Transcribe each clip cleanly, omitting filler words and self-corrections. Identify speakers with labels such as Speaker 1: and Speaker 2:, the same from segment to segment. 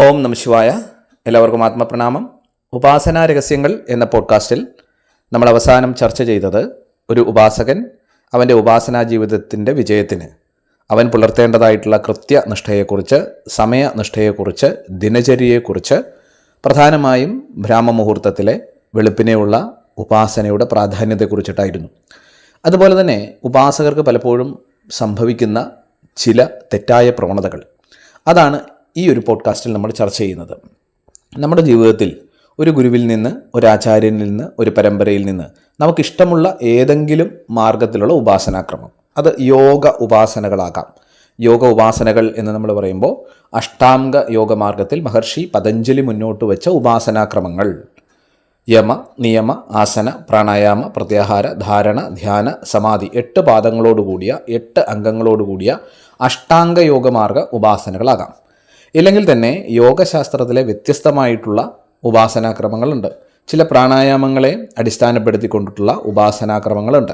Speaker 1: ഓം നമ ശിവായ. എല്ലാവർക്കും ആത്മപ്രണാമം. ഉപാസനാ രഹസ്യങ്ങൾ എന്ന പോഡ്കാസ്റ്റിൽ നമ്മൾ അവസാനം ചർച്ച ചെയ്തത് ഒരു ഉപാസകൻ അവൻ്റെ ഉപാസനാ ജീവിതത്തിൻ്റെ വിജയത്തിന് അവൻ പുലർത്തേണ്ടതായിട്ടുള്ള കൃത്യനിഷ്ഠയെക്കുറിച്ച്, സമയനിഷ്ഠയെക്കുറിച്ച്, ദിനചര്യയെക്കുറിച്ച്, പ്രധാനമായും ബ്രാഹ്മമുഹൂർത്തത്തിലെ വെളുപ്പിനെയുള്ള ഉപാസനയുടെ പ്രാധാന്യത്തെക്കുറിച്ചിട്ടായിരുന്നു. അതുപോലെ തന്നെ ഉപാസകർക്ക് പലപ്പോഴും സംഭവിക്കുന്ന ചില തെറ്റായ പ്രവണതകൾ, അതാണ് ഈ ഒരു പോഡ്കാസ്റ്റിൽ നമ്മൾ ചർച്ച ചെയ്യുന്നത്. നമ്മുടെ ജീവിതത്തിൽ ഒരു ഗുരുവിൽ നിന്ന്, ഒരു ആചാര്യനിൽ നിന്ന്, ഒരു പരമ്പരയിൽ നിന്ന് നമുക്കിഷ്ടമുള്ള ഏതെങ്കിലും മാർഗത്തിലുള്ള ഉപാസനാക്രമം, അത് യോഗ ഉപാസനകളാകാം. യോഗ ഉപാസനകൾ എന്ന് നമ്മൾ പറയുമ്പോൾ അഷ്ടാംഗ യോഗമാർഗത്തിൽ മഹർഷി പതഞ്ജലി മുന്നോട്ട് വെച്ച ഉപാസനാക്രമങ്ങൾ, യമ, നിയമ, ആസന, പ്രാണായാമ, പ്രത്യാഹാര, ധാരണ, ധ്യാന, സമാധി, 8 പാദങ്ങളോടുകൂടിയ 8 അംഗങ്ങളോടുകൂടിയ അഷ്ടാംഗ യോഗമാർഗ ഉപാസനകളാകാം. ഇല്ലെങ്കിൽ തന്നെ യോഗശാസ്ത്രത്തിലെ വ്യത്യസ്തമായിട്ടുള്ള ഉപാസനാക്രമങ്ങളുണ്ട്. ചില പ്രാണായാമങ്ങളെ അടിസ്ഥാനപ്പെടുത്തിക്കൊണ്ടിട്ടുള്ള ഉപാസനാക്രമങ്ങളുണ്ട്.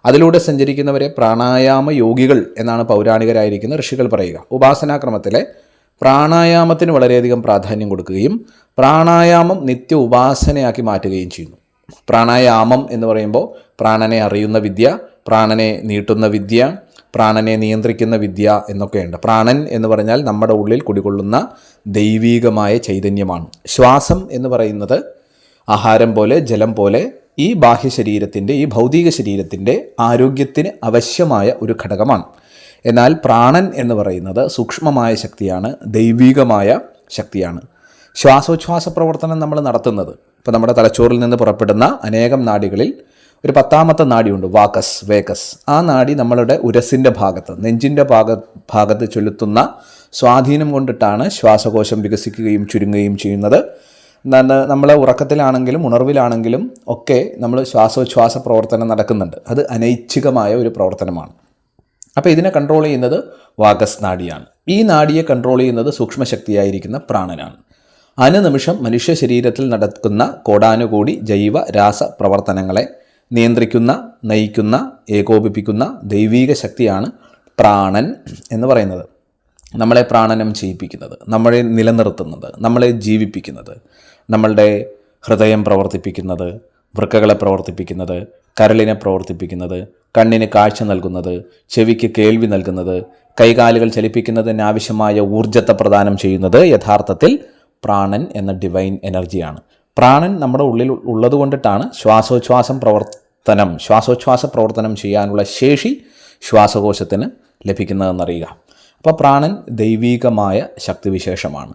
Speaker 1: അതിലൂടെ സഞ്ചരിക്കുന്നവരെ പ്രാണായാമ യോഗികൾ എന്നാണ് പൗരാണികരായിരിക്കുന്ന ഋഷികൾ പറയുക. ഉപാസനാക്രമത്തിലെ പ്രാണായാമത്തിന് വളരെയധികം പ്രാധാന്യം കൊടുക്കുകയും പ്രാണായാമം നിത്യ ഉപാസനയാക്കി മാറ്റുകയും ചെയ്യുന്നു. പ്രാണായാമം എന്ന് പറയുമ്പോൾ പ്രാണനെ അറിയുന്ന വിദ്യ, പ്രാണനെ നീട്ടുന്ന വിദ്യ, പ്രാണനെ നിയന്ത്രിക്കുന്ന വിദ്യ എന്നൊക്കെയുണ്ട്. പ്രാണൻ എന്ന് പറഞ്ഞാൽ നമ്മുടെ ഉള്ളിൽ കുടികൊള്ളുന്ന ദൈവീകമായ ചൈതന്യമാണ്. ശ്വാസം എന്ന് പറയുന്നത് ആഹാരം പോലെ, ജലം പോലെ ഈ ബാഹ്യ ശരീരത്തിൻ്റെ, ഈ ഭൗതിക ശരീരത്തിൻ്റെ ആരോഗ്യത്തിന് ആവശ്യമായ ഒരു ഘടകമാണ്. എന്നാൽ പ്രാണൻ എന്ന് പറയുന്നത് സൂക്ഷ്മമായ ശക്തിയാണ്, ദൈവീകമായ ശക്തിയാണ്. ശ്വാസോച്ഛ്വാസ പ്രവർത്തനം നമ്മൾ നടത്തുന്നത്, ഇപ്പോൾ നമ്മുടെ തലച്ചോറിൽ നിന്ന് പുറപ്പെടുന്ന അനേകം നാഡികളിൽ ഒരു 10ാമത്തെ നാഡിയുണ്ട്, വേക്കസ്. ആ നാഡി നമ്മളുടെ ഉരസിൻ്റെ ഭാഗത്ത്, നെഞ്ചിൻ്റെ ഭാഗത്ത് ചെലുത്തുന്ന സ്വാധീനം കൊണ്ടിട്ടാണ് ശ്വാസകോശം വികസിക്കുകയും ചുരുങ്ങുകയും ചെയ്യുന്നത്. നമ്മൾ ഉറക്കത്തിലാണെങ്കിലും ഉണർവിലാണെങ്കിലും ഒക്കെ നമ്മൾ ശ്വാസോച്ഛ്വാസ പ്രവർത്തനം നടക്കുന്നുണ്ട്. അത് അനൈച്ഛികമായ ഒരു പ്രവർത്തനമാണ്. അപ്പോൾ ഇതിനെ കൺട്രോൾ ചെയ്യുന്നത് വാഗസ് നാഡിയാണ്. ഈ നാഡിയെ കൺട്രോൾ ചെയ്യുന്നത് സൂക്ഷ്മശക്തിയായിരിക്കുന്ന പ്രാണനാണ്. അനുനിമിഷം മനുഷ്യ ശരീരത്തിൽ നടക്കുന്ന കോടാനുകോടി ജൈവ രാസ പ്രവർത്തനങ്ങളെ നിയന്ത്രിക്കുന്ന, നയിക്കുന്ന, ഏകോപിപ്പിക്കുന്ന ദൈവീക ശക്തിയാണ് പ്രാണൻ എന്ന് പറയുന്നത്. നമ്മളെ പ്രാണനം ചെയ്യിപ്പിക്കുന്നത്, നമ്മളെ നിലനിർത്തുന്നത്, നമ്മളെ ജീവിപ്പിക്കുന്നത്, നമ്മളുടെ ഹൃദയം പ്രവർത്തിപ്പിക്കുന്നത്, വൃക്കകളെ പ്രവർത്തിപ്പിക്കുന്നത്, കരളിനെ പ്രവർത്തിപ്പിക്കുന്നത്, കണ്ണിന് കാഴ്ച നൽകുന്നത്, ചെവിക്ക് കേൾവി നൽകുന്നത്, കൈകാലുകൾ ചലിപ്പിക്കുന്നതിനാവശ്യമായ ഊർജ്ജത്തെ പ്രദാനം ചെയ്യുന്നത് യഥാർത്ഥത്തിൽ പ്രാണൻ എന്ന ഡിവൈൻ എനർജിയാണ്. പ്രാണൻ നമ്മുടെ ഉള്ളിൽ ഉള്ളത് കൊണ്ടിട്ടാണ് ശ്വാസോച്ഛ്വാസ പ്രവർത്തനം ചെയ്യാനുള്ള ശേഷി ശ്വാസകോശത്തിന് ലഭിക്കുന്നതെന്നറിയുക. അപ്പോൾ പ്രാണൻ ദൈവീകമായ ശക്തിവിശേഷമാണ്.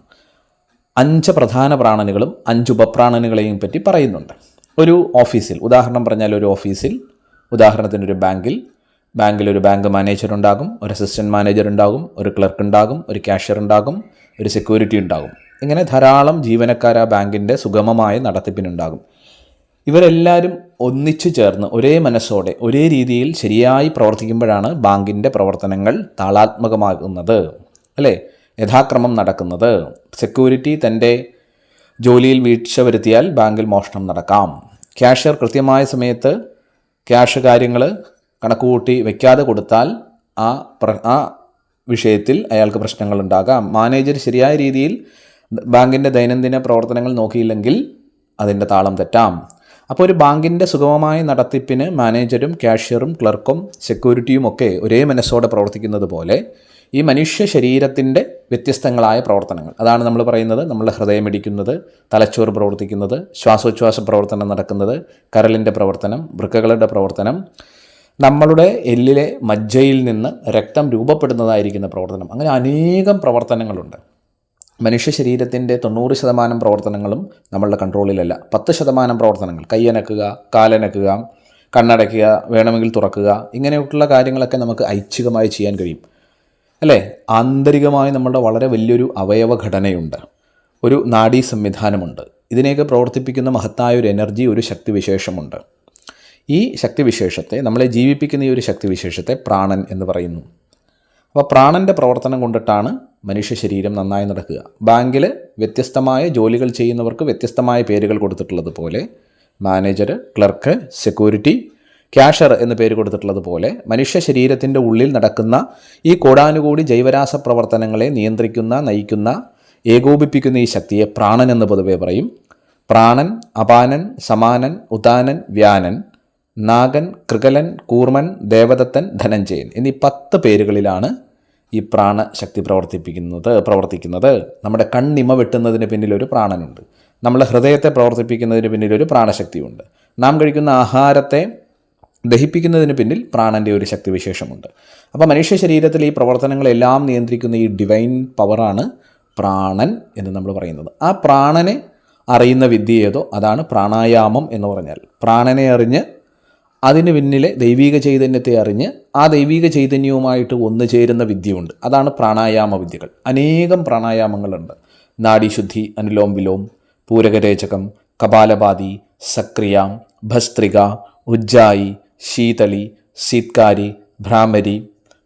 Speaker 1: 5 പ്രധാന പ്രാണനുകളും 5 ഉപപ്രാണനുകളെയും പറ്റി പറയുന്നുണ്ട്. ഒരു ഓഫീസിൽ, ഉദാഹരണം പറഞ്ഞാൽ ഒരു ഓഫീസിൽ, ഉദാഹരണത്തിനൊരു ബാങ്കിൽ ഒരു ബാങ്ക് മാനേജർ ഉണ്ടാകും, ഒരു അസിസ്റ്റൻറ്റ് മാനേജർ ഉണ്ടാകും, ഒരു ക്ലർക്ക് ഉണ്ടാകും, ഒരു ക്യാഷ്യർ ഉണ്ടാകും, ഒരു സെക്യൂരിറ്റി ഉണ്ടാകും. ഇങ്ങനെ ധാരാളം ജീവനക്കാർ ആ ബാങ്കിൻ്റെ സുഗമമായ നടത്തിപ്പിനുണ്ടാകും. ഇവരെല്ലാവരും ഒന്നിച്ചു ചേർന്ന് ഒരേ മനസ്സോടെ ഒരേ രീതിയിൽ ശരിയായി പ്രവർത്തിക്കുമ്പോഴാണ് ബാങ്കിൻ്റെ പ്രവർത്തനങ്ങൾ താളാത്മകമാകുന്നത്, അല്ലേ, യഥാക്രമം നടക്കുന്നത്. സെക്യൂരിറ്റി തൻ്റെ ജോലിയിൽ വീഴ്ച വരുത്തിയാൽ ബാങ്കിൽ മോഷണം നടക്കാം. ക്യാഷ്യർ കൃത്യമായ സമയത്ത് ക്യാഷ് കാര്യങ്ങൾ കണക്കുകൂട്ടി വയ്ക്കാതെ കൊടുത്താൽ ആ വിഷയത്തിൽ അയാൾക്ക് പ്രശ്നങ്ങളുണ്ടാകാം. മാനേജർ ശരിയായ രീതിയിൽ ബാങ്കിൻ്റെ ദൈനംദിന പ്രവർത്തനങ്ങൾ നോക്കിയില്ലെങ്കിൽ അതിൻ്റെ താളം തെറ്റാം. അപ്പോൾ ഒരു ബാങ്കിൻ്റെ സുഗമമായ നടത്തിപ്പിന് മാനേജരും ക്യാഷ്യറും ക്ലർക്കും സെക്യൂരിറ്റിയും ഒക്കെ ഒരേ മനസ്സോടെ പ്രവർത്തിക്കുന്നത് പോലെ ഈ മനുഷ്യ ശരീരത്തിൻ്റെ വ്യത്യസ്തങ്ങളായ പ്രവർത്തനങ്ങൾ, അതാണ് നമ്മൾ പറയുന്നത്, നമ്മളുടെ ഹൃദയമിടിക്കുന്നത്, തലച്ചോറ് പ്രവർത്തിക്കുന്നത്, ശ്വാസോച്ഛ്വാസ പ്രവർത്തനം നടക്കുന്നത്, കരളിൻ്റെ പ്രവർത്തനം, വൃക്കകളുടെ പ്രവർത്തനം, നമ്മളുടെ എല്ലിലെ മജ്ജയിൽ നിന്ന് രക്തം രൂപപ്പെടുന്നതായിരിക്കുന്ന പ്രവർത്തനം, അങ്ങനെ അനേകം പ്രവർത്തനങ്ങളുണ്ട്. മനുഷ്യ ശരീരത്തിൻ്റെ 90% പ്രവർത്തനങ്ങളും നമ്മളുടെ കൺട്രോളിലല്ല. 10% പ്രവർത്തനങ്ങൾ, കൈയനക്കുക, കാലനക്കുക, കണ്ണടയ്ക്കുക, വേണമെങ്കിൽ തുറക്കുക, ഇങ്ങനെയുള്ള കാര്യങ്ങളൊക്കെ നമുക്ക് ഐച്ഛികമായി ചെയ്യാൻ കഴിയും, അല്ലേ. ആന്തരികമായി നമ്മളുടെ വളരെ വലിയൊരു അവയവ ഘടനയുണ്ട്, ഒരു നാഡീ സംവിധാനമുണ്ട്. ഇതിനെയൊക്കെ പ്രവർത്തിപ്പിക്കുന്ന മഹത്തായ ഒരു എനർജി, ഒരു ശക്തിവിശേഷമുണ്ട്. ഈ ശക്തിവിശേഷത്തെ, നമ്മളെ ജീവിപ്പിക്കുന്ന ഈ ഒരു ശക്തിവിശേഷത്തെ പ്രാണൻ എന്ന് പറയുന്നു. അപ്പോൾ പ്രാണൻ്റെ പ്രവർത്തനം കൊണ്ടിട്ടാണ് മനുഷ്യ ശരീരം നന്നായി നടക്കുക. ബാങ്കിൽ വ്യത്യസ്തമായ ജോലികൾ ചെയ്യുന്നവർക്ക് വ്യത്യസ്തമായ പേരുകൾ കൊടുത്തിട്ടുള്ളത് പോലെ, മാനേജർ, ക്ലർക്ക്, സെക്യൂരിറ്റി, ക്യാഷർ എന്ന് പേര് കൊടുത്തിട്ടുള്ളത് പോലെ മനുഷ്യ ശരീരത്തിൻ്റെ ഉള്ളിൽ നടക്കുന്ന ഈ കോടാനുകൂടി ജൈവരാസ പ്രവർത്തനങ്ങളെ നിയന്ത്രിക്കുന്ന, നയിക്കുന്ന, ഏകോപിപ്പിക്കുന്ന ഈ ശക്തിയെ പ്രാണൻ എന്ന് പൊതുവെ പറയും. പ്രാണൻ, അപാനൻ, സമാനൻ, ഉദാനൻ, വ്യാനൻ, നാഗൻ, കൃകലൻ, കൂർമൻ, ദേവദത്തൻ, ധനഞ്ജയൻ എന്നീ 10 പേരുകളിലാണ് ഈ പ്രാണശക്തി പ്രവർത്തിക്കുന്നത്. നമ്മുടെ കണ്ണിമ വെട്ടുന്നതിന് പിന്നിലൊരു പ്രാണനുണ്ട്. നമ്മുടെ ഹൃദയത്തെ പ്രവർത്തിപ്പിക്കുന്നതിന് പിന്നിലൊരു പ്രാണശക്തിയുണ്ട്. നാം കഴിക്കുന്ന ആഹാരത്തെ ദഹിപ്പിക്കുന്നതിന് പിന്നിൽ പ്രാണൻ്റെ ഒരു ശക്തിവിശേഷമുണ്ട്. അപ്പോൾ മനുഷ്യ ശരീരത്തിൽ ഈ പ്രവർത്തനങ്ങളെല്ലാം നിയന്ത്രിക്കുന്ന ഈ ഡിവൈൻ പവറാണ് പ്രാണൻ എന്ന് നമ്മൾ പറയുന്നത്. ആ പ്രാണനെ അറിയുന്ന വിദ്യ ഏതോ അതാണ് പ്രാണായാമം എന്ന് പറഞ്ഞാൽ. പ്രാണനെ അറിഞ്ഞ് അതിന് പിന്നിലെ ദൈവിക ചൈതന്യത്തെ അറിഞ്ഞ് ആ ദൈവിക ചൈതന്യവുമായിട്ട് ഒന്നു ചേരുന്ന വിദ്യയുണ്ട്. അതാണ് പ്രാണായാമ വിദ്യകൾ. അനേകം പ്രാണായാമങ്ങളുണ്ട്. നാഡീശുദ്ധി, അനുലോം വിലോം, പൂരകരേചകം, കപാലഭാതി, സക്രിയ, ഭസ്ത്രിക, ഉജ്ജായി, ശീതളി, സീത്കാരി, ഭ്രാമരി,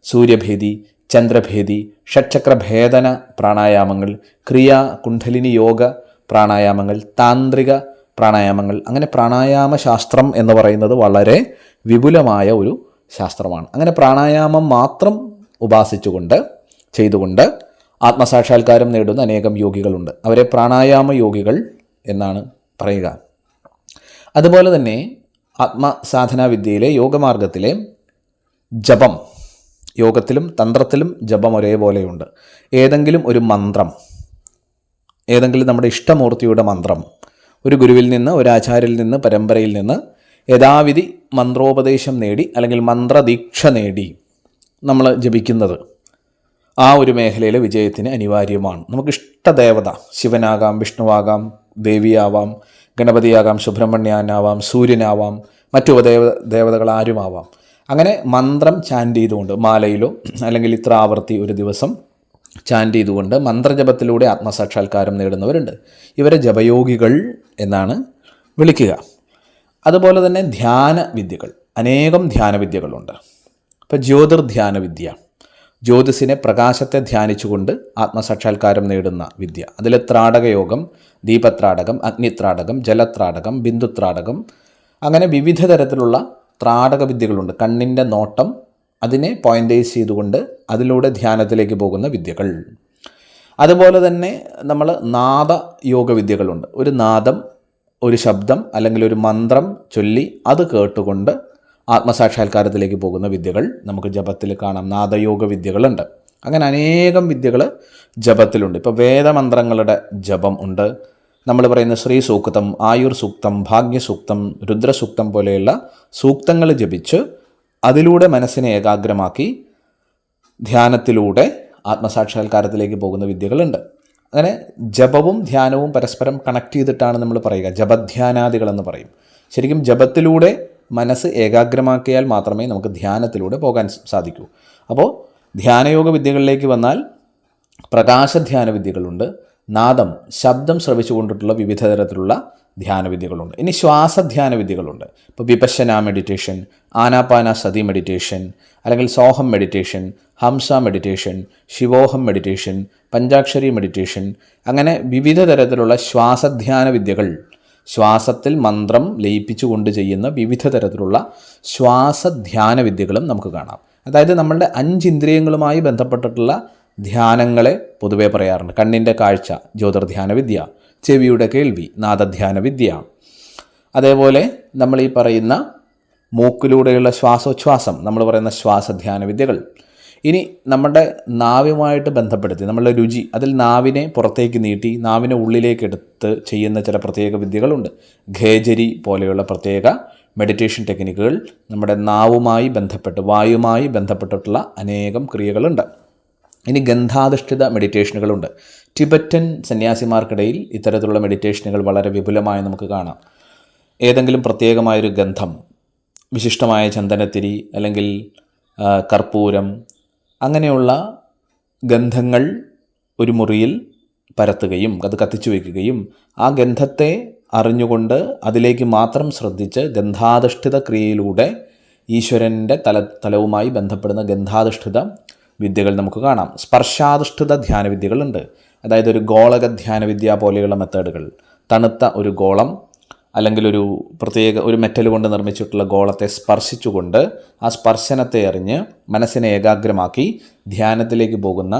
Speaker 1: സൂര്യഭേദി, ചന്ദ്രഭേദി, ഷഡ്ചക്രഭേദന പ്രാണായാമങ്ങൾ, ക്രിയ കുണ്ഡലിനി യോഗ പ്രാണായാമങ്ങൾ, താന്ത്രിക പ്രാണായാമങ്ങൾ. അങ്ങനെ പ്രാണായാമ ശാസ്ത്രം എന്ന് പറയുന്നത് വളരെ വിപുലമായ ഒരു ശാസ്ത്രമാണ്. അങ്ങനെ പ്രാണായാമം മാത്രം ചെയ്തുകൊണ്ട് ആത്മസാക്ഷാത്കാരം നേടുന്ന അനേകം യോഗികളുണ്ട്. അവരെ പ്രാണായാമ യോഗികൾ എന്നാണ് പറയുക. അതുപോലെ തന്നെ ആത്മസാധനാ വിദ്യയിലെ യോഗമാർഗത്തിലെ ജപം, യോഗത്തിലും തന്ത്രത്തിലും ജപം ഒരേപോലെയുണ്ട്. ഏതെങ്കിലും ഒരു മന്ത്രം, ഏതെങ്കിലും നമ്മുടെ ഇഷ്ടമൂർത്തിയുടെ മന്ത്രം ഒരു ഗുരുവിൽ നിന്ന്, ഒരു ആചാര്യരിൽ നിന്ന്, പരമ്പരയിൽ നിന്ന് യഥാവിധി മന്ത്രോപദേശം നേടി അല്ലെങ്കിൽ മന്ത്രദീക്ഷ നേടി നമ്മൾ ജപിക്കുന്നത് ആ ഒരു മേഖലയിലെ വിജയത്തിന് അനിവാര്യമാണ്. നമുക്കിഷ്ട ദേവത ശിവനാകാം, വിഷ്ണുവാകാം, ദേവിയാവാം, ഗണപതിയാകാം, സുബ്രഹ്മണ്യനാവാം, സൂര്യനാവാം, മറ്റു ദേവതകൾ ആരുമാവാം. അങ്ങനെ മന്ത്രം ചാൻറ്റ് ചെയ്തുകൊണ്ട് മാലയിലോ അല്ലെങ്കിൽ ഇത്ര ആവർത്തി ഒരു ദിവസം ചാൻറ്റ് ചെയ്തുകൊണ്ട് മന്ത്രജപത്തിലൂടെ ആത്മസാക്ഷാത്കാരം നേടുന്നവരുണ്ട്. ഇവരെ ജപയോഗികൾ എന്നാണ് വിളിക്കുക. അതുപോലെ തന്നെ ധ്യാന വിദ്യകൾ, അനേകം ധ്യാനവിദ്യകളുണ്ട്. ഇപ്പോൾ ജ്യോതിർധ്യാന വിദ്യ, ജ്യോതിസിനെ, പ്രകാശത്തെ ധ്യാനിച്ചുകൊണ്ട് ആത്മസാക്ഷാത്കാരം നേടുന്ന വിദ്യ. അതിലെ ത്രാടകയോഗം, ദീപത്രാടകം, അഗ്നിത്രാടകം, ജലത്രാടകം, ബിന്ദുത്രാടകം, അങ്ങനെ വിവിധ തരത്തിലുള്ള ത്രാടക വിദ്യകളുണ്ട്. കണ്ണിൻ്റെ നോട്ടം അതിനെ പോയിൻ്റൈസ് ചെയ്തുകൊണ്ട് അതിലൂടെ ധ്യാനത്തിലേക്ക് പോകുന്ന വിദ്യകൾ. അതുപോലെ തന്നെ നമ്മൾ നാദയോഗ വിദ്യകളുണ്ട്. ഒരു നാദം, ഒരു ശബ്ദം അല്ലെങ്കിൽ ഒരു മന്ത്രം ചൊല്ലി അത് കേട്ടുകൊണ്ട് ആത്മസാക്ഷാത്കാരത്തിലേക്ക് പോകുന്ന വിദ്യകൾ നമുക്ക് ജപത്തിൽ കാണാം. നാദയോഗ വിദ്യകളുണ്ട്. അങ്ങനെ അനേകം വിദ്യകൾ ജപത്തിലുണ്ട്. ഇപ്പോൾ വേദമന്ത്രങ്ങളുടെ ജപം ഉണ്ട്. നമ്മൾ പറയുന്ന ശ്രീ സൂക്തം, ആയുർ സൂക്തം, ഭാഗ്യസൂക്തം, രുദ്രസൂക്തം പോലെയുള്ള സൂക്തങ്ങൾ ജപിച്ച് അതിലൂടെ മനസ്സിനെ ഏകാഗ്രമാക്കി ധ്യാനത്തിലൂടെ ആത്മസാക്ഷാത്കാരത്തിലേക്ക് പോകുന്ന വിദ്യകളുണ്ട്. അങ്ങനെ ജപവും ധ്യാനവും പരസ്പരം കണക്ട് ചെയ്തിട്ടാണ് നമ്മൾ പറയുക. ജപധ്യാനാദികളെന്ന് പറയും. ശരിക്കും ജപത്തിലൂടെ മനസ്സ് ഏകാഗ്രമാക്കിയാൽ മാത്രമേ നമുക്ക് ധ്യാനത്തിലൂടെ പോകാൻ സാധിക്കൂ. അപ്പോൾ ധ്യാനയോഗ വിദ്യകളിലേക്ക് വന്നാൽ പ്രകാശധ്യാന വിദ്യകളുണ്ട്. നാദം, ശബ്ദം ശ്രവിച്ചുകൊണ്ടിട്ടുള്ള വിവിധ തരത്തിലുള്ള ധ്യാനവിദ്യകളുണ്ട്. ഇനി ശ്വാസധ്യാന വിദ്യകളുണ്ട്. ഇപ്പോൾ വിപശ്യന മെഡിറ്റേഷൻ, ആനാപാന സതി മെഡിറ്റേഷൻ, അല്ലെങ്കിൽ സോഹം മെഡിറ്റേഷൻ, ഹംസ മെഡിറ്റേഷൻ, ശിവോഹം മെഡിറ്റേഷൻ, പഞ്ചാക്ഷരി മെഡിറ്റേഷൻ, അങ്ങനെ വിവിധ തരത്തിലുള്ള ശ്വാസധ്യാന വിദ്യകൾ, ശ്വാസത്തിൽ മന്ത്രം ലയിപ്പിച്ചുകൊണ്ട് ചെയ്യുന്ന വിവിധ തരത്തിലുള്ള ശ്വാസധ്യാന വിദ്യകളും നമുക്ക് കാണാം. അതായത് നമ്മളുടെ 5 ഇന്ദ്രിയങ്ങളുമായി ബന്ധപ്പെട്ടിട്ടുള്ള ധ്യാനങ്ങളെ പൊതുവെ പറയാറുണ്ട്. കണ്ണിൻ്റെ കാഴ്ച ജ്യോതിർധ്യാന വിദ്യ, ചെവിയുടെ കേൾവി നാദധ്യാന വിദ്യ, അതേപോലെ നമ്മൾ ഈ പറയുന്ന മൂക്കിലൂടെയുള്ള ശ്വാസോച്ഛ്വാസം നമ്മൾ പറയുന്ന ശ്വാസധ്യാന വിദ്യകൾ. ഇനി നമ്മുടെ നാവുമായിട്ട് ബന്ധപ്പെടുത്തി നമ്മളുടെ രുചി, അതിൽ നാവിനെ പുറത്തേക്ക് നീട്ടി നാവിനെ ഉള്ളിലേക്ക് എടുത്ത് ചെയ്യുന്ന ചില പ്രത്യേക വിദ്യകളുണ്ട്. ഖേജരി പോലെയുള്ള പ്രത്യേക മെഡിറ്റേഷൻ ടെക്നിക്കുകൾ നമ്മുടെ നാവുമായി ബന്ധപ്പെട്ട്, വായുമായി ബന്ധപ്പെട്ടിട്ടുള്ള അനേകം ക്രിയകളുണ്ട്. ഇനി ഗന്ധാധിഷ്ഠിത മെഡിറ്റേഷനുകളുണ്ട്. ടിബറ്റൻ സന്യാസിമാർക്കിടയിൽ ഇത്തരത്തിലുള്ള മെഡിറ്റേഷനുകൾ വളരെ വിപുലമായി നമുക്ക് കാണാം. ഏതെങ്കിലും പ്രത്യേകമായൊരു ഗന്ധം, വിശിഷ്ടമായ ചന്ദനത്തിരി അല്ലെങ്കിൽ കർപ്പൂരം, അങ്ങനെയുള്ള ഗന്ധങ്ങൾ ഒരു മുറിയിൽ പരത്തുകയും അത് കത്തിച്ചു വയ്ക്കുകയും ആ ഗന്ധത്തെ അറിഞ്ഞുകൊണ്ട് അതിലേക്ക് മാത്രം ശ്രദ്ധിച്ച് ഗന്ധാധിഷ്ഠിത ക്രിയയിലൂടെ ഈശ്വരൻ്റെ തലവുമായി ബന്ധപ്പെടുന്ന ഗന്ധാധിഷ്ഠിത വിദ്യകൾ നമുക്ക് കാണാം. സ്പർശാധിഷ്ഠിത ധ്യാനവിദ്യകളുണ്ട്. അതായത് ഒരു ഗോളക ധ്യാനവിദ്യ പോലെയുള്ള മെത്തേഡുകൾ, തണുത്ത ഒരു ഗോളം അല്ലെങ്കിൽ ഒരു പ്രത്യേക ഒരു മെറ്റൽ കൊണ്ട് നിർമ്മിച്ചിട്ടുള്ള ഗോളത്തെ സ്പർശിച്ചുകൊണ്ട് ആ സ്പർശനത്തെ അറിഞ്ഞ് മനസ്സിനെ ഏകാഗ്രമാക്കി ധ്യാനത്തിലേക്ക് പോകുന്ന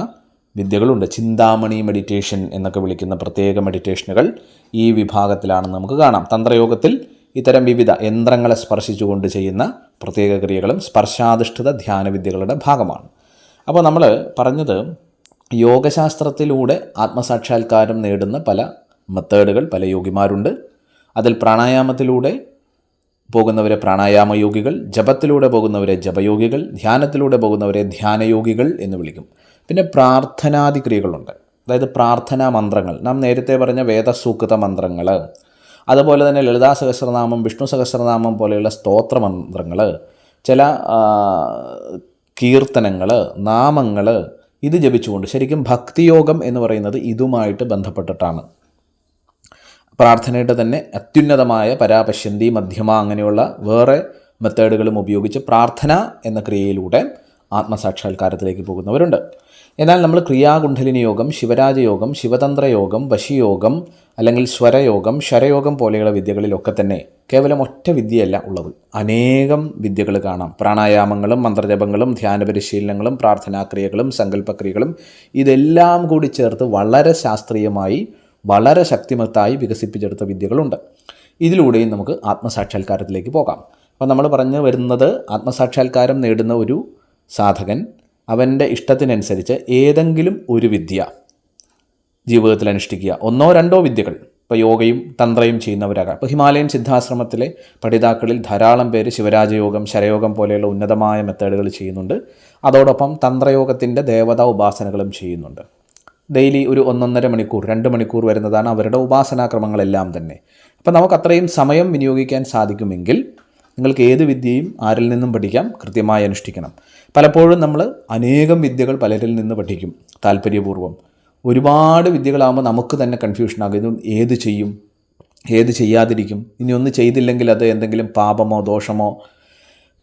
Speaker 1: വിദ്യകളുണ്ട്. ചിന്താമണി മെഡിറ്റേഷൻ എന്നൊക്കെ വിളിക്കുന്ന പ്രത്യേക മെഡിറ്റേഷനുകൾ ഈ വിഭാഗത്തിലാണെന്ന് നമുക്ക് കാണാം. തന്ത്രയോഗത്തിൽ ഇത്തരം വിവിധ യന്ത്രങ്ങളെ സ്പർശിച്ചുകൊണ്ട് ചെയ്യുന്ന പ്രത്യേക ക്രിയകളും സ്പർശാധിഷ്ഠിത ധ്യാനവിദ്യകളുടെ ഭാഗമാണ്. അപ്പോൾ നമ്മൾ പറഞ്ഞത് യോഗശാസ്ത്രത്തിലൂടെ ആത്മസാക്ഷാത്കാരം നേടുന്ന പല മെത്തേഡുകൾ, പല യോഗിമാരുണ്ട്. അതിൽ പ്രാണായാമത്തിലൂടെ പോകുന്നവരെ പ്രാണായാമയോഗികൾ, ജപത്തിലൂടെ പോകുന്നവരെ ജപയോഗികൾ, ധ്യാനത്തിലൂടെ പോകുന്നവരെ ധ്യാനയോഗികൾ എന്ന് വിളിക്കും. പിന്നെ പ്രാർത്ഥനാദി ക്രിയകളുണ്ട്. അതായത് പ്രാർത്ഥനാ മന്ത്രങ്ങൾ, നാം നേരത്തെ പറഞ്ഞ വേദസൂക്ത മന്ത്രങ്ങൾ, അതുപോലെ തന്നെ ലളിതാ സഹസ്രനാമം, വിഷ്ണു സഹസ്രനാമം പോലെയുള്ള സ്തോത്ര മന്ത്രങ്ങൾ, ചില കീർത്തനങ്ങൾ, നാമങ്ങൾ, ഇത് ജപിച്ചുകൊണ്ട് ശരിക്കും ഭക്തിയോഗം എന്ന് പറയുന്നത് ഇതുമായിട്ട് ബന്ധപ്പെട്ടിട്ടാണ്. പ്രാർത്ഥനയുടെ തന്നെ അത്യുന്നതമായ പരാപശ്യന്തി, മധ്യമ, അങ്ങനെയുള്ള വേറെ മെത്തേഡുകളും ഉപയോഗിച്ച് പ്രാർത്ഥന എന്ന ക്രിയയിലൂടെ ആത്മസാക്ഷാത്കാരത്തിലേക്ക് പോകുന്നവരുണ്ട്. എന്നാൽ നമ്മൾ ക്രിയാകുണ്ഡലിനി യോഗം, ശിവരാജയോഗം, ശിവതന്ത്രയോഗം, വശിയോഗം അല്ലെങ്കിൽ സ്വരയോഗം, ശരയോഗം പോലെയുള്ള വിദ്യകളിലൊക്കെ തന്നെ കേവലം ഒറ്റ വിദ്യയല്ല ഉള്ളത്, അനേകം വിദ്യകൾ കാണാം. പ്രാണായാമങ്ങളും മന്ത്രജപങ്ങളും ധ്യാന പരിശീലനങ്ങളും പ്രാർത്ഥനാക്രിയകളും സങ്കല്പക്രിയകളും ഇതെല്ലാം കൂടി ചേർത്ത് വളരെ ശാസ്ത്രീയമായി വളരെ ശക്തിമത്തായി വികസിപ്പിച്ചെടുത്ത വിദ്യകളുണ്ട്. ഇതിലൂടെയും നമുക്ക് ആത്മസാക്ഷാത്കാരത്തിലേക്ക് പോകാം. അപ്പോൾ നമ്മൾ പറഞ്ഞു വരുന്നത്, ആത്മസാക്ഷാത്കാരം നേടുന്ന ഒരു സാധകൻ അവൻ്റെ ഇഷ്ടത്തിനനുസരിച്ച് ഏതെങ്കിലും ഒരു വിദ്യ ജീവിതത്തിൽ അനുഷ്ഠിക്കുക. ഒന്നോ രണ്ടോ വിദ്യകൾ, ഇപ്പോൾ യോഗയും തന്ത്രയും ചെയ്യുന്നവരാകാം. ഇപ്പോൾ ഹിമാലയൻ സിദ്ധാശ്രമത്തിലെ പഠിതാക്കളിൽ ധാരാളം പേര് ശിവരാജയോഗം, ശരയോഗം പോലെയുള്ള ഉന്നതമായ മെത്തേഡുകൾ ചെയ്യുന്നുണ്ട്. അതോടൊപ്പം തന്ത്രയോഗത്തിൻ്റെ ദേവതാ ഉപാസനകളും ചെയ്യുന്നുണ്ട്. ഡെയിലി ഒരു 1.5 മണിക്കൂർ 2 മണിക്കൂർ വരുന്നതാണ് അവരുടെ ഉപാസനാക്രമങ്ങളെല്ലാം തന്നെ. അപ്പോൾ നമുക്ക് അത്രയും സമയം വിനിയോഗിക്കാൻ സാധിക്കുമെങ്കിൽ നിങ്ങൾക്ക് ഏത് വിദ്യയും ആരിൽ നിന്നും പഠിക്കാം, കൃത്യമായി അനുഷ്ഠിക്കണം. പലപ്പോഴും നമ്മൾ അനേകം വിദ്യകൾ പലരിൽ നിന്ന് പഠിക്കും താല്പര്യപൂർവ്വം. ഒരുപാട് വിദ്യകളാകുമ്പോൾ നമുക്ക് തന്നെ കൺഫ്യൂഷനാകും, ഇത് ഏത് ചെയ്യും, ഏത് ചെയ്യാതിരിക്കും, ഇനി ഒന്ന് ചെയ്തില്ലെങ്കിൽ അത് എന്തെങ്കിലും പാപമോ ദോഷമോ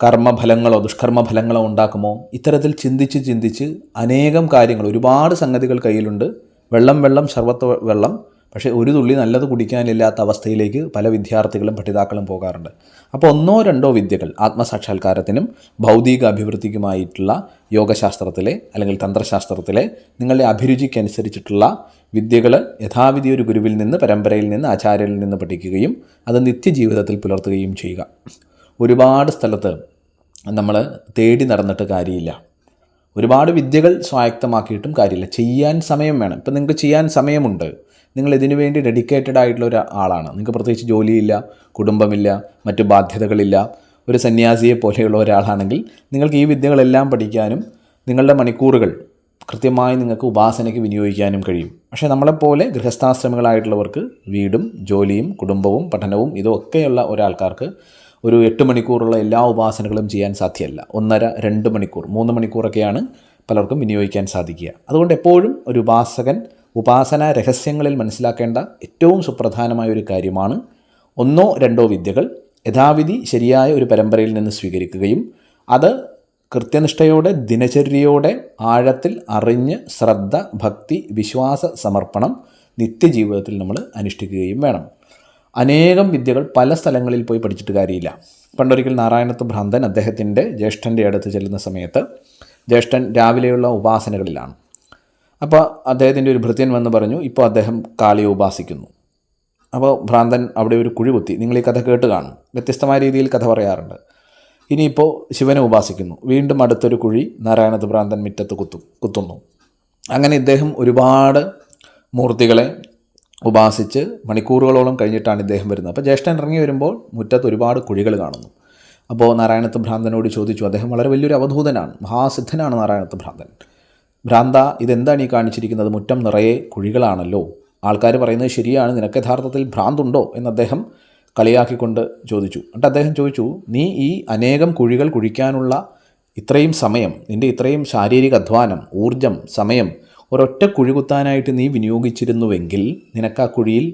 Speaker 1: കർമ്മഫലങ്ങളോ ദുഷ്കർമ്മഫലങ്ങളോ ഉണ്ടാക്കുമോ, ഇത്തരത്തിൽ ചിന്തിച്ച് അനേകം കാര്യങ്ങൾ, ഒരുപാട് സംഗതികൾ കയ്യിലുണ്ട്. വെള്ളം സർവത്ത് വെള്ളം, പക്ഷേ ഒരു തുള്ളി നല്ലത് കുടിക്കാനില്ലാത്ത അവസ്ഥയിലേക്ക് പല വിദ്യാർത്ഥികളും പഠിതാക്കളും പോകാറുണ്ട്. അപ്പോൾ ഒന്നോ രണ്ടോ വിദ്യകൾ ആത്മസാക്ഷാത്കാരത്തിനും ഭൗതിക അഭിവൃദ്ധിക്കുമായിട്ടുള്ള യോഗശാസ്ത്രത്തിലെ അല്ലെങ്കിൽ തന്ത്രശാസ്ത്രത്തിലെ നിങ്ങളുടെ അഭിരുചിക്കനുസരിച്ചിട്ടുള്ള വിദ്യകൾ യഥാവിധി ഒരു ഗുരുവിൽ നിന്ന്, പരമ്പരയിൽ നിന്ന്, ആചാര്യനിൽ നിന്ന് പഠിക്കുകയും അത് നിത്യജീവിതത്തിൽ പുലർത്തുകയും ചെയ്യുക. ഒരുപാട് സ്ഥലത്ത് നമ്മൾ തേടി നടന്നിട്ട് കാര്യമില്ല. ഒരുപാട് വിദ്യകൾ സ്വായത്തമാക്കിയിട്ടും കാര്യമില്ല. ചെയ്യാൻ സമയം വേണം. ഇപ്പം നിങ്ങൾക്ക് ചെയ്യാൻ സമയമുണ്ട്, നിങ്ങൾ ഇതിനു വേണ്ടി ഡെഡിക്കേറ്റഡ് ആയിട്ടുള്ള ഒരു ആളാണ്, നിങ്ങൾക്ക് പ്രത്യേകിച്ച് ജോലിയില്ല, കുടുംബമില്ല, മറ്റു ബാധ്യതകളില്ല, ഒരു സന്യാസിയെ പോലെയുള്ള ഒരാളാണെങ്കിൽ നിങ്ങൾക്ക് ഈ വിദ്യകളെല്ലാം പഠിക്കാനും നിങ്ങളുടെ മണിക്കൂറുകൾ കൃത്യമായി നിങ്ങൾക്ക് ഉപാസനയ്ക്ക് വിനിയോഗിക്കാനും കഴിയും. പക്ഷേ നമ്മളെപ്പോലെ ഗൃഹസ്ഥാശ്രമികളായിട്ടുള്ളവർക്ക് വീടും ജോലിയും കുടുംബവും പഠനവും ഇതൊക്കെയുള്ള ഒരാൾക്കാർക്ക് ഒരു 8 മണിക്കൂറുള്ള എല്ലാ ഉപാസനകളും ചെയ്യാൻ സാധ്യമല്ല. 1.5-2 മണിക്കൂർ 3 മണിക്കൂറൊക്കെയാണ് പലർക്കും വിനിയോഗിക്കാൻ സാധിക്കുക. അതുകൊണ്ട് എപ്പോഴും ഒരു ഉപാസകൻ ഉപാസന രഹസ്യങ്ങളിൽ മനസ്സിലാക്കേണ്ട ഏറ്റവും സുപ്രധാനമായ ഒരു കാര്യമാണ്, ഒന്നോ രണ്ടോ വിദ്യകൾ യഥാവിധി ശരിയായ ഒരു പരമ്പരയിൽ നിന്ന് സ്വീകരിക്കുകയും അത് കൃത്യനിഷ്ഠയോടെ ദിനചര്യയോടെ ആഴത്തിൽ അറിഞ്ഞ് ശ്രദ്ധ, ഭക്തി, വിശ്വാസ സമർപ്പണം നിത്യജീവിതത്തിൽ നമ്മൾ അനുഷ്ഠിക്കുകയും വേണം. അനേകം വിദ്യകൾ പല സ്ഥലങ്ങളിൽ പോയി പഠിച്ചിട്ട് കാര്യമില്ല. പണ്ടൊരിക്കൽ നാരായണത്ത് ഭ്രാന്തൻ അദ്ദേഹത്തിൻ്റെ ജ്യേഷ്ഠൻ്റെ അടുത്ത് ചെല്ലുന്ന സമയത്ത് ജ്യേഷ്ഠൻ രാവിലെയുള്ള ഉപാസനകളിലാണ്. അപ്പോൾ അദ്ദേഹത്തിൻ്റെ ഒരു ഭൃത്യൻ വന്ന് പറഞ്ഞു, ഇപ്പോൾ അദ്ദേഹം കാളിയെ ഉപാസിക്കുന്നു. അപ്പോൾ ഭ്രാന്തൻ അവിടെ ഒരു കുഴി കുത്തി. നിങ്ങൾ ഈ കഥ കേട്ട് കാണും, വ്യത്യസ്തമായ രീതിയിൽ കഥ പറയാറുണ്ട്. ഇനിയിപ്പോൾ ശിവനെ ഉപാസിക്കുന്നു, വീണ്ടും അടുത്തൊരു കുഴി നാരായണത്ത് ഭ്രാന്തൻ മുറ്റത്ത് കുത്തുന്നു. അങ്ങനെ ഇദ്ദേഹം ഒരുപാട് മൂർത്തികളെ ഉപാസിച്ച് മണിക്കൂറുകളോളം കഴിഞ്ഞിട്ടാണ് ഇദ്ദേഹം വരുന്നത്. അപ്പോൾ ജ്യേഷ്ഠൻ ഇറങ്ങി വരുമ്പോൾ മുറ്റത്ത് ഒരുപാട് കുഴികൾ കാണുന്നു. അപ്പോൾ നാരായണത്ത് ഭ്രാന്തനോട് ചോദിച്ചു, അദ്ദേഹം വളരെ വലിയൊരു അവധൂതനാണ്, മഹാസിദ്ധനാണ് നാരായണത്ത് ഭ്രാന്തൻ. ഭ്രാന്ത, ഇതെന്താണ് ഈ കാണിച്ചിരിക്കുന്നത്? മുറ്റം നിറയെ കുഴികളാണല്ലോ, ആൾക്കാർ പറയുന്നത് ശരിയാണ്, നിനക്ക് യഥാർത്ഥത്തിൽ ഭ്രാന്തുണ്ടോ എന്ന് അദ്ദേഹം കളിയാക്കിക്കൊണ്ട് ചോദിച്ചു. എന്നിട്ട് അദ്ദേഹം ചോദിച്ചു, നീ ഈ അനേകം കുഴികൾ കുഴിക്കാനുള്ള ഇത്രയും സമയം, നിൻ്റെ ഇത്രയും ശാരീരിക അധ്വാനം, ഊർജം, സമയം ഒരൊറ്റ കുഴി കുത്താനായിട്ട് നീ വിനിയോഗിച്ചിരുന്നുവെങ്കിൽ നിനക്ക് ആ കുഴിയിൽ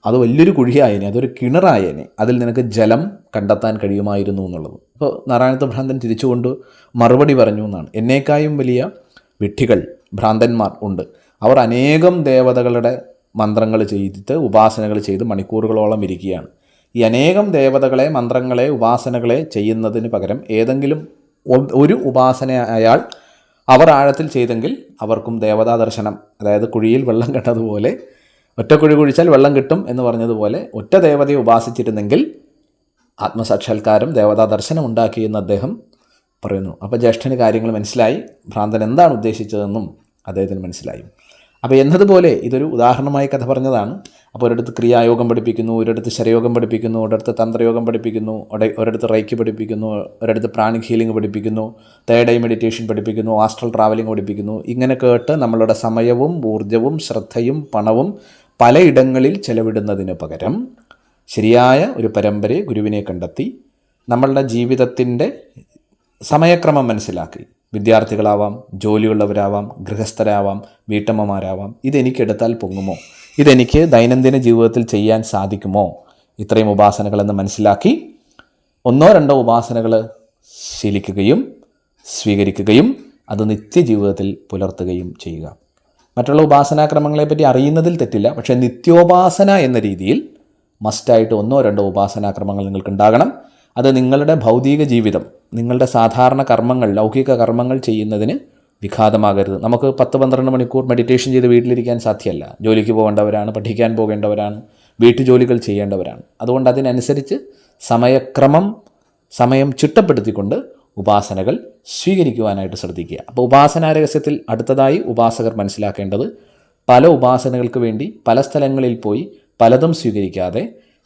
Speaker 1: അത് വലിയൊരു കുഴിയായേനെ, അതൊരു കിണറായേനെ, അതിൽ നിനക്ക് ജലം കണ്ടെത്താൻ കഴിയുമായിരുന്നു എന്നുള്ളത്. അപ്പോൾ നാരായണത്ത് ഭ്രാന്തൻ തിരിച്ചുകൊണ്ട് മറുപടി പറഞ്ഞു എന്നാണ്, എന്നേക്കായും വലിയ വിഡ്ഢികൾ ഭ്രാന്തന്മാർ ഉണ്ട്. അവർ അനേകം ദേവതകളുടെ മന്ത്രങ്ങൾ ചെയ്തിട്ട് ഉപാസനകൾ ചെയ്ത് മണിക്കൂറുകളോളം ഇരിക്കുകയാണ്. ഈ അനേകം ദേവതകളെ, മന്ത്രങ്ങളെ, ഉപാസനകളെ ചെയ്യുന്നതിന് പകരം ഏതെങ്കിലും ഒരു ഉപാസന അയാൾ അവർ ആഴത്തിൽ ചെയ്തെങ്കിൽ അവർക്കും ദേവതാ ദർശനം, അതായത് കുഴിയിൽ വെള്ളം കണ്ടതുപോലെ, ഒറ്റ കുഴി കുഴിച്ചാൽ വെള്ളം കിട്ടും എന്ന് പറഞ്ഞതുപോലെ ഒറ്റ ദേവതയെ ഉപാസിച്ചിരുന്നെങ്കിൽ ആത്മസാക്ഷാത്കാരം, ദേവതാ ദർശനം ഉണ്ടാക്കി എന്ന് അദ്ദേഹം പറയുന്നു. അപ്പോൾ ജ്യേഷ്ഠന് കാര്യങ്ങൾ മനസ്സിലായി, ഭ്രാന്തൻ എന്താണ് ഉദ്ദേശിച്ചതെന്നും അദ്ദേഹത്തിന് മനസ്സിലായി. അപ്പോൾ എന്നതുപോലെ ഇതൊരു ഉദാഹരണമായി കഥ പറഞ്ഞതാണ്. അപ്പോൾ ഒരിടത്ത് ക്രിയായോഗം പഠിപ്പിക്കുന്നു, ഒരിടത്ത് ശരയോഗം പഠിപ്പിക്കുന്നു, ഒരിടത്ത് തന്ത്രയോഗം പഠിപ്പിക്കുന്നു, ഒരിടത്ത് റൈക്കി പഠിപ്പിക്കുന്നു, ഒരിടത്ത് പ്രാണിക് ഹീലിംഗ് പഠിപ്പിക്കുന്നു, തേർഡ് ഐ മെഡിറ്റേഷൻ പഠിപ്പിക്കുന്നു, ആസ്ട്രൽ ട്രാവലിംഗ് പഠിപ്പിക്കുന്നു. ഇങ്ങനെ കേട്ട് നമ്മളുടെ സമയവും ഊർജവും ശ്രദ്ധയും പണവും പലയിടങ്ങളിൽ ചെലവിടുന്നതിന് പകരം ശരിയായ ഒരു പരമ്പരയെ, ഗുരുവിനെ കണ്ടെത്തി നമ്മളുടെ ജീവിതത്തിൻ്റെ സമയക്രമം മനസ്സിലാക്കി, വിദ്യാർത്ഥികളാവാം, ജോലിയുള്ളവരാവാം, ഗൃഹസ്ഥരാവാം, വീട്ടമ്മമാരാവാം, ഇതെനിക്കെടുത്താൽ പൊങ്ങുമോ, ഇതെനിക്ക് ദൈനംദിന ജീവിതത്തിൽ ചെയ്യാൻ സാധിക്കുമോ, ഇത്രയും ഉപാസനകളെന്ന് മനസ്സിലാക്കി 1-2 ഉപാസനകൾ ശീലിക്കുകയും സ്വീകരിക്കുകയും അത് നിത്യജീവിതത്തിൽ പുലർത്തുകയും ചെയ്യുക. മറ്റുള്ള ഉപാസനാക്രമങ്ങളെപ്പറ്റി അറിയുന്നതിൽ തെറ്റില്ല, പക്ഷേ നിത്യോപാസന എന്ന രീതിയിൽ മസ്റ്റായിട്ട് 1-2 ഉപാസനാക്രമങ്ങൾ നിങ്ങൾക്കുണ്ടാകണം. അത് നിങ്ങളുടെ ഭൗതിക ജീവിതം, നിങ്ങളുടെ സാധാരണ കർമ്മങ്ങൾ, ലൗകിക കർമ്മങ്ങൾ ചെയ്യുന്നതിന് വിഘാതമാകരുത്. നമുക്ക് 10-12 മണിക്കൂർ മെഡിറ്റേഷൻ ചെയ്ത് വീട്ടിലിരിക്കാൻ സാധ്യമല്ല. ജോലിക്ക് പോകേണ്ടവരാണ്, പഠിക്കാൻ പോകേണ്ടവരാണ്, വീട്ടുജോലികൾ ചെയ്യേണ്ടവരാണ്. അതുകൊണ്ട് അതിനനുസരിച്ച് സമയം ചിട്ടപ്പെടുത്തിക്കൊണ്ട് ഉപാസനകൾ സ്വീകരിക്കുവാനായിട്ട് ശ്രദ്ധിക്കുക. അപ്പോൾ ഉപാസനാ രഹസ്യത്തിൽ അടുത്തതായി ഉപാസകർ മനസ്സിലാക്കേണ്ടത്, പല ഉപാസനകൾക്ക് വേണ്ടി പല സ്ഥലങ്ങളിൽ പോയി പലതും സ്വീകരിക്കാതെ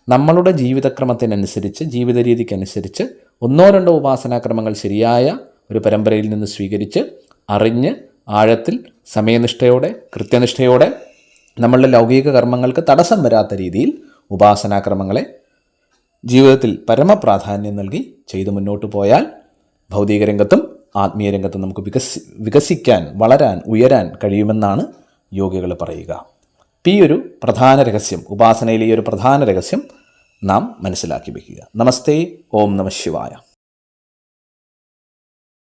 Speaker 1: നമ്മളുടെ ജീവിതക്രമത്തിനനുസരിച്ച്, ജീവിത രീതിക്കനുസരിച്ച് 1-2 ഉപാസനാക്രമങ്ങൾ ശരിയായ ഒരു പരമ്പരയിൽ നിന്ന് സ്വീകരിച്ച് അറിഞ്ഞ് ആഴത്തിൽ സമയനിഷ്ഠയോടെ, കൃത്യനിഷ്ഠയോടെ നമ്മളുടെ ലൗകിക കർമ്മങ്ങൾക്ക് തടസ്സം വരാത്ത രീതിയിൽ ഉപാസനാക്രമങ്ങളെ ജീവിതത്തിൽ പരമപ്രാധാന്യം നൽകി ചെയ്തു മുന്നോട്ട് പോയാൽ ഭൗതിക രംഗത്തും ആത്മീയ രംഗത്തും നമുക്ക് വികസിക്കാൻ, വളരാൻ, ഉയരാൻ കഴിയുമെന്നാണ് യോഗികൾ പറയുക. ഈ ഒരു പ്രധാന രഹസ്യം, ഉപാസനയിലെ ഈ ഒരു പ്രധാന രഹസ്യം നാം മനസ്സിലാക്കി വയ്ക്കുക. നമസ്തേ. ഓം നമഃ ശിവായ.